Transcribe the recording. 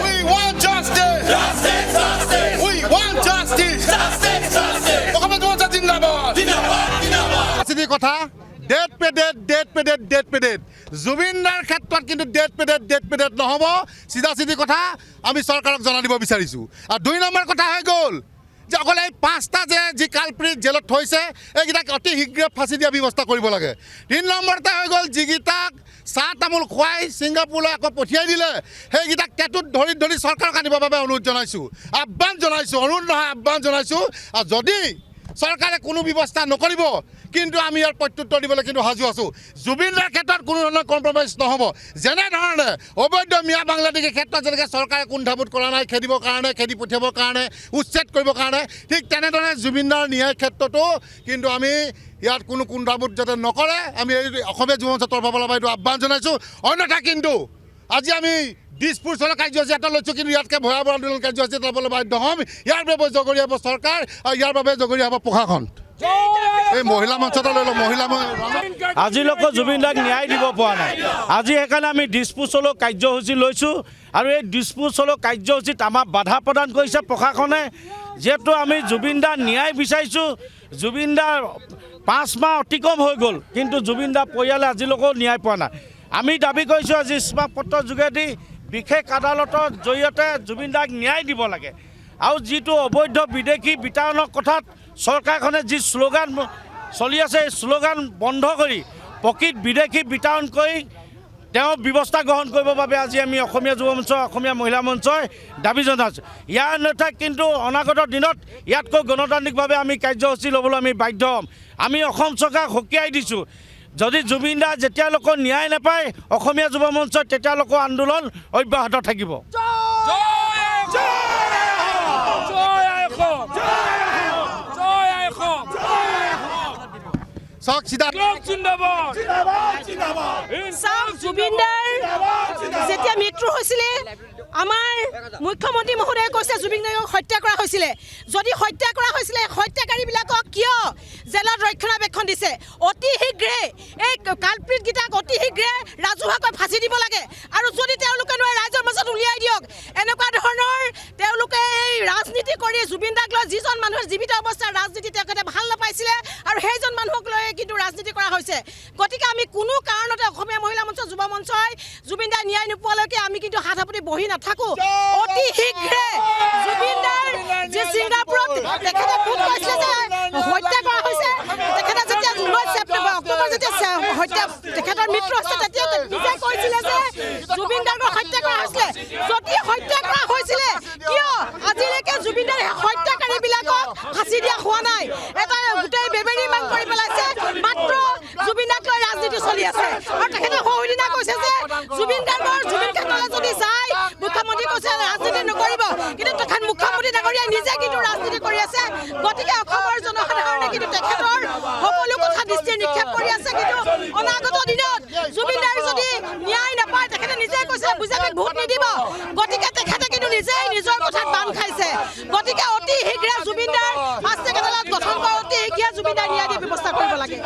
We want justice. We want justice. কথা date পেডেট জুবিনদাৰ ক্ষেত্ৰত কিন্তু ডেট পেডেট নহ'ব চিধা কথা আমি চৰকাৰক জনাই দিব বিচাৰিছোঁ আৰু 2 নম্বৰ কথা হৈ গ'ল যে অকল এই 5টা যি কালপ্ৰিট জেলত থৈছে এইকেইটাক অতি শীঘ্ৰে ফাঁচি দিয়া ব্যৱস্থা কৰিব লাগে 3 নম্বৰতে হৈ গ'ল যিকেইটাক চাহ তামোল খুৱাই ছিংগাপুৰলৈ আকৌ পঠিয়াই দিলে সেইকেইটাক টেটুত ধৰি চৰকাৰক আনিবৰ বাবে অনুৰোধ জনাইছোঁ আহ্বান জনাইছোঁ আৰু যদি চৰকাৰে কোনো ব্যৱস্থা নকৰিব কিন্তু আমি ইয়াৰ প্ৰত্যুত্তৰ দিবলৈ কিন্তু সাজু আছোঁ জুবিনদাৰ ক্ষেত্ৰত কোনো ধৰণৰ কম্প্ৰমাইজ নহ'ব যেনেধৰণে অবৈধ মিয়া বাংলাদেশীৰ ক্ষেত্ৰত যেনেকৈ চৰকাৰে কুণ্ঠাবোধ কৰা নাই খেদিবৰ কাৰণে খেদি পঠিয়াবৰ কাৰণে উচ্ছেদ কৰিবৰ কাৰণে ঠিক তেনেধৰণে জুবিনদাৰ ন্যায়ৰ ক্ষেত্ৰতো কিন্তু আমি ইয়াত কোনো কুণ্ঠাবোধ যাতে নকৰে আমি এই অসমীয়া যুৱ মঞ্চৰ তৰফৰ পৰা এইটো আহ্বান জনাইছোঁ অন্যথা কিন্তু আজি আমি দিছপুৰ চলা কাৰ্যসূচী এটা লৈছোঁ কিন্তু ইয়াতকৈ ভয়াৱহ আন্দোলন কাৰ্যসূচী এটা ল'বলৈ বাধ্য হ'ম ইয়াৰ বাবে জগৰীয়া হ'ব চৰকাৰ আৰু ইয়াৰ বাবে জগৰীয়া হ'ব প্ৰশাসন এই মহিলা মঞ্চটা লৈ লওঁ আজিলৈকে জুবিনদাক ন্যায় দিব পৰা নাই আজি সেইকাৰণে আমি দিছপুৰ চলো কাৰ্যসূচী লৈছোঁ আৰু এই দিছপুৰ চলো কাৰ্যসূচীত আমাক বাধা প্ৰদান কৰিছে প্ৰশাসনে যিহেতু আমি জুবিনদাৰ ন্যায় বিচাৰিছোঁ জুবিনদাৰ 5 মাহ অতিক্ৰম হৈ গ'ল কিন্তু জুবিনদাৰ পৰিয়ালে আজিলৈকেও ন্যায় পোৱা নাই আমি দাবী কৰিছোঁ আজি স্মাৰকপত্ৰৰ যোগেদি বিশেষ আদালতৰ জৰিয়তে জুবিনদাক ন্যায় দিব লাগে আৰু যিটো অবৈধ বিদেশী বিতৰণৰ কথাত চৰকাৰখনে যি শ্লোগান চলি আছে এই শ্লোগান বন্ধ কৰি প্ৰকৃত বিদেশী বিতৰণ কৰি তেওঁ ব্যৱস্থা গ্ৰহণ কৰিবৰ বাবে আজি আমি অসমীয়া যুৱ মঞ্চ অসমীয়া মহিলা মঞ্চই দাবী জনাইছোঁ ইয়াৰ অন্যথা কিন্তু অনাগত দিনত ইয়াতকৈ গণতান্ত্ৰিকভাৱে আমি কাৰ্যসূচী ল'বলৈ আমি বাধ্য হ'ম আমি অসম চৰকাৰক সকীয়াই দিছোঁ যদি জুবিনদা যেতিয়ালৈকে ন্যায় নাপায় অসমীয়া যুৱ মঞ্চত তেতিয়ালৈকে আন্দোলন অব্যাহত থাকিব জুবিনদাৰ যেতিয়া মৃত্যু হৈছিলে আমাৰ মুখ্যমন্ত্ৰী মহোদয়ে কৈছে জুবিনদাক হত্যা কৰা হৈছিলে যদি হত্যা কৰা হৈছিলে হত্যাকাৰীবিলাকক কিয় জেলত ৰক্ষণাবেক্ষণ দিছে অতি শীঘ্ৰে এই কালপ্ৰিটকেইটাক অতি শীঘ্ৰে ৰাজহুৱাকৈ ফাঁচি দিব লাগে আৰু যদি তেওঁলোকে নোৱাৰে ৰাইজৰ মাজত উলিয়াই দিয়ক এনেকুৱা ধৰণৰ তেওঁলোকে এই ৰাজনীতি কৰি জুবিনদাক লৈ যিজন মানুহৰ জীৱিত অৱস্থাৰ ৰাজনীতি তেখেতে ভাল নাপাইছিলে আৰু সেইজন মানুহক লৈ কিন্তু ৰাজনীতি কৰা হৈছে গতিকে আমি কোনো কাৰণতে অসমীয়া মহিলা মঞ্চ যুৱ মঞ্চই জুবিনদাৰ ন্যায় নোপোৱালৈকে আমি কিন্তু হাত সাবটি বহি নাথাকো অতি শীঘ্ৰে জুবিনদাৰ যে ছিংগাপুৰত তেখেতে খুব কৈছিলে যে হত্যা কৰা হৈছে তেখেতে যেতিয়া 19 ছেপ্টেম্বৰ অক্টোবৰ যেতিয়া হত্যা তেখেতৰ মৃত্যু হৈছে তেতিয়া নিজে কৈছিলে যে জুবিনদাৰক হত্যা কৰা হৈছিলে যদি হত্যা কৰা হৈছিলে কিয় আজিলৈকে জুবিনদাৰ হত্যাকাৰীবিলাকক ফাঁচি দিয়া হোৱা নাই এটা গোটেই বেবেৰী মান কৰি পেলাইছে মাত্ৰ জুবিনদাক লৈ ৰাজনীতি চলি আছে আৰু তেখেতে সৌদিনা কৈছে যে জুবিন ক্ষেত্ৰলৈ যদি যায় মুখ্যমন্ত্ৰী কৈছে ৰাজনীতি নকৰিব কিন্তু তেখেত মুখ্যমন্ত্ৰী ডাঙৰীয়াই নিজে কিন্তু ৰাজনীতি কৰি আছে গতিকে অসমৰ জনসাধাৰণে কিন্তু তেখেতৰ সকলো কথা দৃষ্টি নিক্ষেপ কৰি আছে কিন্তু অনাগত দিনত জুবিনদাৰ যদি ন্যায় নাপায় তেখেতে নিজে কৈছে বিজেপিক ভোট নিদিব গতিকে তেখেতে কিন্তু নিজেই নিজৰ কথাত বান্ধ খাইছে গতিকে অতি শীঘ্ৰে জুবিনদাৰ ফাষ্ট ট্ৰেক আদালত গঠন কৰা অতি শীঘ্ৰে জুবিনদাৰ ন্যায় দিয়া ব্যৱস্থা কৰিব লাগে